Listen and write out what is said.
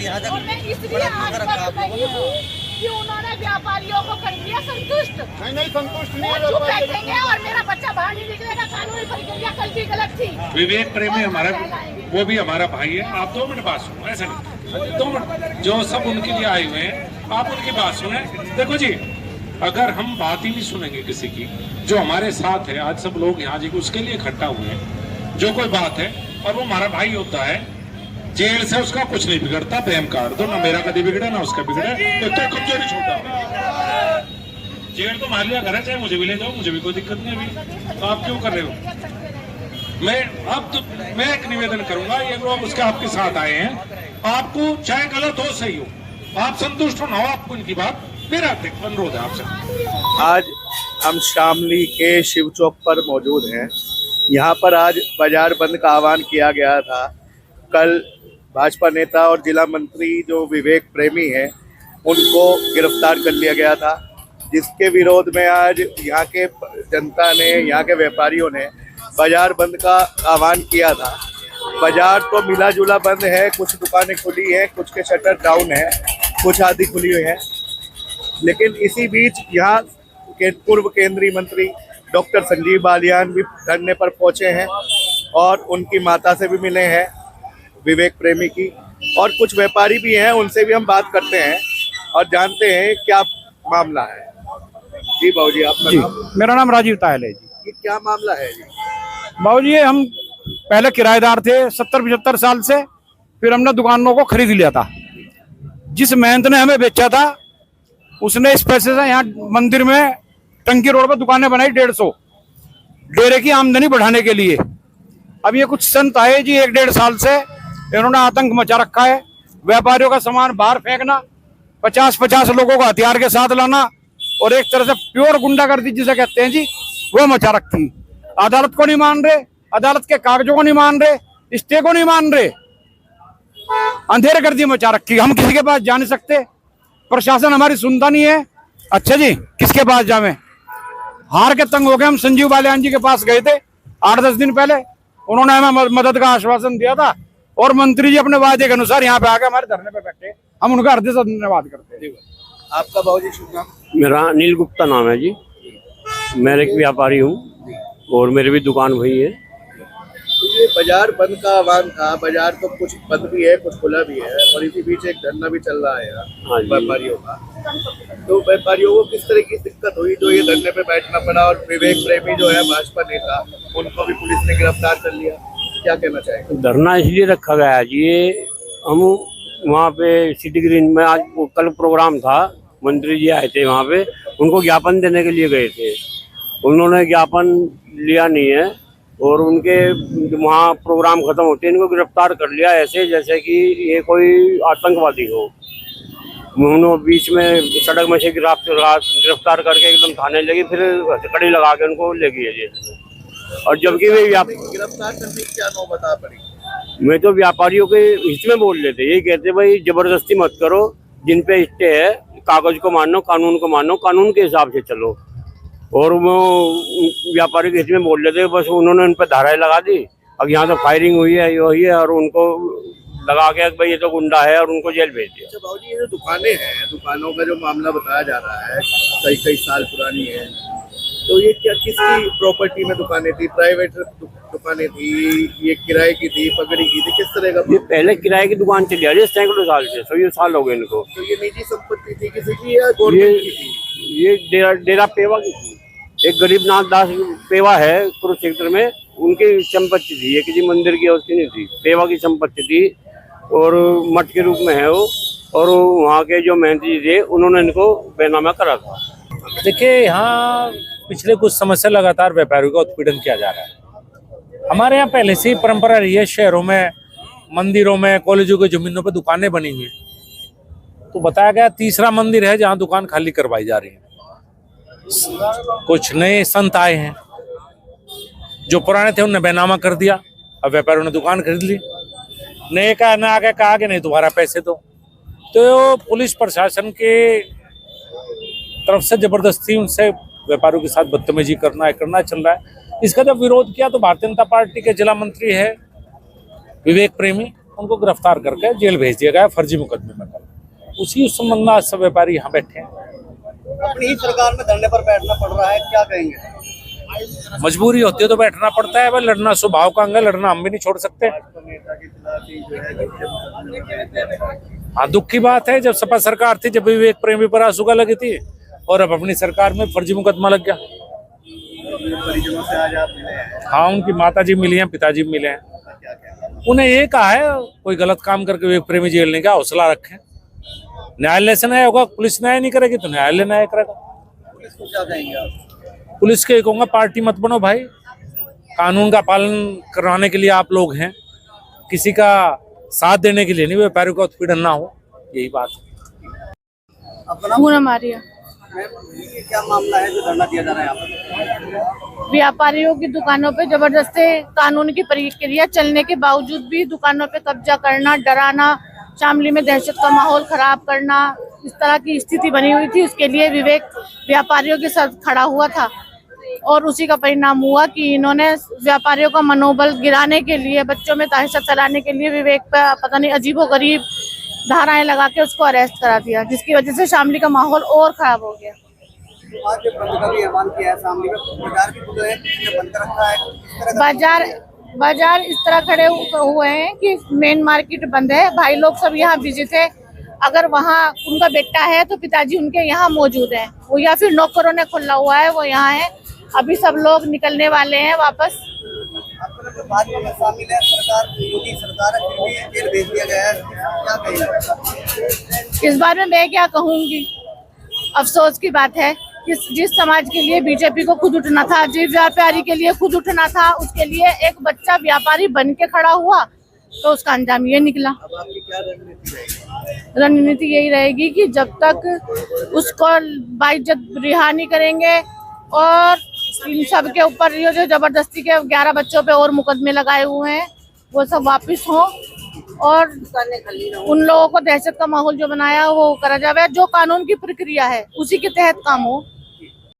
लिहाजा और मैं इसलिए आज बात नहीं हूँ कि उन्होंने व्यापारियों को कर दिया संतुष्ट। नहीं संतुष्ट नहीं वो है चुप बैठेंगे और मेरा बच्चा बाहर नहीं निकलेगा। कानूनी प्रक्रिया कल भी गलत थी। विवेक प्रेमी हमारा, वो भी हमारा भाई है। आप 2 मिनट बात सुनो, ऐसा नहीं 2 मिनट, जो सब उनके लिए आए हुए हैं आप उनकी बात सुने। देखो जी, अगर हम बात ही नहीं सुनेंगे किसी की, जो हमारे साथ है, आज सब लोग यहाँ जी उसके लिए इकट्ठा हुए हैं, जो कोई बात है और वो हमारा भाई होता है, जेल से उसका कुछ नहीं बिगड़ता, प्रेम काट दो, ना मेरा कभी बिगड़ा ना उसका बिगड़ा, तो कमजोरी छोटा जेल तो मान लिया घर है, चाहे मुझे भी ले जाओ, मुझे भी कोई दिक्कत नहीं अभी। तो आप क्यों कर रहे हो? मैं एक निवेदन करूंगा, ये लोग उसके आपके साथ आए हैं, आपको चाहे गलत हो सही हो, आप संतुष्ट हो ना हो, आपको इनकी बात मेरा अनुरोध है आपसे। आज हम शामली के शिव चौक पर मौजूद हैं। यहाँ पर आज बाजार बंद का आह्वान किया गया था। कल भाजपा नेता और जिला मंत्री जो विवेक प्रेमी हैं उनको गिरफ्तार कर लिया गया था, जिसके विरोध में आज यहाँ के जनता ने, यहाँ के व्यापारियों ने बाजार बंद का आह्वान किया था। बाजार तो मिला जुला बंद है, कुछ दुकानें खुली हैं, कुछ के शटर डाउन है, कुछ आधी खुली हुई हैं। लेकिन इसी बीच यहाँ के पूर्व केंद्रीय मंत्री डॉक्टर संजीव बालियान भी धरने पर पहुंचे हैं और उनकी माता से भी मिले हैं, विवेक प्रेमी की, और कुछ व्यापारी भी हैं, उनसे भी हम बात करते हैं और जानते हैं क्या मामला है। जी बाबूजी, आपका नाम? मेरा नाम राजीव तायल है जी। ये क्या मामला है जी? बाबूजी, हम पहले किराएदार थे 70-75 साल से, फिर हमने दुकानों को खरीद लिया था। जिस महंत ने हमें बेचा था उसने इस पैसे से यहाँ मंदिर में टंकी रोड पर दुकानें बनाई 150 डेरे की आमदनी बढ़ाने के लिए। अब ये कुछ संत आए जी 1-1.5 साल से, इन्होंने आतंक मचा रखा है। व्यापारियों का सामान बाहर फेंकना, 50-50 लोगों को हथियार के साथ लाना और एक तरह से प्योर गुंडागर्दी जिसे कहते हैं जी, वो मचा रखी। अदालत को नहीं मान रहे, अदालत के कागजों को नहीं मान रहे, स्टे को नहीं मान रहे, अंधेरे गर्दी मचा रखी। हम किसी के पास जा नहीं सकते, प्रशासन हमारी सुनता नहीं है। अच्छा जी, किसके पास जावे? हार के तंग हो गए। हम संजीव बालियान जी के पास गए थे 8-10 दिन पहले, उन्होंने हमें मदद का आश्वासन दिया था और मंत्री जी अपने वादे के अनुसार यहाँ पे आके हमारे धरने पे बैठे। हम उनका हृदय से धन्यवाद करते हैं। आपका बाबूजी शुभ नाम? मेरा अनिल गुप्ता नाम है जी। मैं एक व्यापारी हूँ और मेरी भी दुकान वही है। तो ये बाजार बंद का आह्वान था, बाजार तो कुछ बंद भी है, कुछ खुला भी है, और इसी बीच एक धरना भी चल रहा है हाँ जी। व्यापारियों का। तो व्यापारियों को किस तरह की दिक्कत हुई जो ये धरने पे बैठना पड़ा, और विवेक प्रेमी जो है भाजपा नेता, उनको भी पुलिस ने गिरफ्तार कर लिया, क्या कहना चाहेंगे? धरना इसलिए रखा गया है जी, ये हम वहाँ पे सिटी ग्रीन में आज कल प्रोग्राम था, मंत्री जी आए थे वहाँ पे, उनको ज्ञापन देने के लिए गए थे। उन्होंने ज्ञापन लिया नहीं है और उनके वहाँ प्रोग्राम खत्म होते इनको गिरफ्तार कर लिया, ऐसे जैसे कि ये कोई आतंकवादी हो। उन्होंने बीच में सड़क में से गिरफ्तार करके एकदम थाने लगे, फिर हथकड़ी लगा के उनको ले गए जेल। और जबकि वे गिरफ्तार करने की क्या नौबत आ पड़ी? मैं तो व्यापारियों के हित में बोल लेते, यही कहते भाई जबरदस्ती मत करो, जिन पे स्टे है कागज को मानो, कानून को मानो, कानून के हिसाब से चलो। और वो व्यापारी के हित में बोल लेते, बस उन्होंने उन पर धाराएं लगा दी। अब यहाँ तो फायरिंग हुई है, वही है, और उनको लगा के भाई ये तो गुंडा है और उनको जेल भेज दिया। अच्छा बाबूजी, ये जो दुकानें हैं, दुकानों का जो मामला बताया जा रहा है कई साल पुरानी है, तो ये क्या किसकी प्रॉपर्टी में दुकानें थी? प्राइवेट दुकानें थी, ये किराए की थी, पगड़ी की थी, किस तरह का? ये पहले किराए की दुकान चली आ रही है सैकड़ों साल से, 100 साल हो गए इनको। तो ये निजी संपत्ति थी किसी की या गवर्नमेंट की थी? ये डेरा पेवा की थी, एक गरीबनाथ दास पेवा है कुरुक्षेत्र में, उनकी संपत्ति थी, ये किसी मंदिर की उसकी नहीं थी, पेवा की संपत्ति थी और मठ के रूप में है वो। और वहाँ के जो महंती थे उन्होंने इनको बेनामा करा था। देखिए, यहाँ पिछले कुछ समय से लगातार व्यापारियों का उत्पीड़न किया जा रहा है। हमारे यहाँ पहले से ही परंपरा रही है, शहरों में, मंदिरों में, कॉलेजों की जमीनों पर दुकानें बनी हुई हैं। तो बताया गया तीसरा मंदिर है जहाँ दुकान खाली करवाई जा रही है। कुछ नए संत आए हैं, जो पुराने थे उन्हें बेनामा कर दिया, अब व्यापारियों ने दुकान खरीद ली। नए का ना आगे कहा कि नहीं तुम्हारा पैसे दो। तो पुलिस प्रशासन के तरफ से जबरदस्ती उनसे व्यापारियों के साथ बदतमीजी करना चल रहा है। इसका जब विरोध किया तो भारतीय जनता पार्टी के जिला मंत्री है विवेक प्रेमी, उनको गिरफ्तार करके जेल भेज दिया गया फर्जी मुकदमे में कल। उसी संबंध में आज सब व्यापारी यहाँ बैठे हैं। अपनी ही सरकार में धरने पर बैठना पड़ रहा है, क्या कहेंगे? मजबूरी होती है तो बैठना पड़ता है, भाई लड़ना स्वभाव का अंग है, लड़ना हम भी नहीं छोड़ सकते। हाँ, दुख की बात है, जब सपा सरकार थी, जब विवेक प्रेमी पर आंसू लगी थी, और अब अपनी सरकार में फर्जी मुकदमा लग गया। हाँ, उनकी माताजी मिली हैं, पिताजी मिले हैं। उन्हें ये कहा है कोई गलत काम करके विवेक प्रेमी जेल नहीं गया, हौसला रखें। न्यायालय से न्याय होगा, पुलिस न्याय नहीं करेगी तो न्यायालय न्याय करेगा। पुलिस को क्या कहेंगे आप? पुलिस के कहूँगा पार्टी मत बनो भाई, कानून का पालन करवाने के लिए आप लोग हैं, किसी का साथ देने के लिए नहीं, व्यापारियों का उत्पीड़न ना हो, यही बात है। पूनम मारिया। ये क्या मामला है जो धरना दिया जा रहा है यहाँ पर? व्यापारियों की दुकानों पे जबरदस्ती कानून की प्रक्रिया चलने के बावजूद भी दुकानों पे कब्जा करना, डराना, शामली में दहशत का माहौल खराब करना, इस तरह की स्थिति बनी हुई थी। उसके लिए विवेक व्यापारियों के साथ खड़ा हुआ था और उसी का परिणाम हुआ कि इन्होंने व्यापारियों का मनोबल गिराने के लिए, बच्चों में दहशत फैलाने के लिए विवेक पर पता नहीं अजीबोगरीब धाराएं लगा के उसको अरेस्ट करा दिया, जिसकी वजह से शामली का माहौल और खराब हो गया। आज जो बंद का भी ऐलान किया है शामली में, बाजार भी खुले हैं, किसी ने बंद कर रखा है, किस तरह का बाजार इस तरह खड़े हुए हैं कि मेन मार्केट बंद है। भाई लोग सब यहाँ बिजी थे। अगर वहाँ उनका बेटा है तो पिताजी उनके यहाँ मौजूद हैं, वो या फिर नौकरों ने खुला हुआ है, वो यहाँ है। अभी सब लोग निकलने वाले हैं वापस। भाजपा में शामिल है सरकार, योगी सरकार है, फिर भी जेल भेज दिया गया है, क्या कहेंगे? इस बारे में मैं क्या कहूँगी, अफसोस की बात है। जिस समाज के लिए बीजेपी को खुद उठना था, जिस व्यापारी के लिए खुद उठना था, उसके लिए एक बच्चा व्यापारी बन के खड़ा हुआ तो उसका अंजाम ये निकला। अब आपकी क्या रणनीति रहेगी? रणनीति यही रहेगी कि जब तक उसको बाइज्जत रिहा नहीं करेंगे और इन सब के ऊपर ये जो जबरदस्ती के 11 बच्चों पे और मुकदमे लगाए हुए हैं वो सब वापस हों और उन लोगों को दहशत का माहौल जो बनाया वो करा जाए, जो कानून की प्रक्रिया है उसी के तहत काम हो।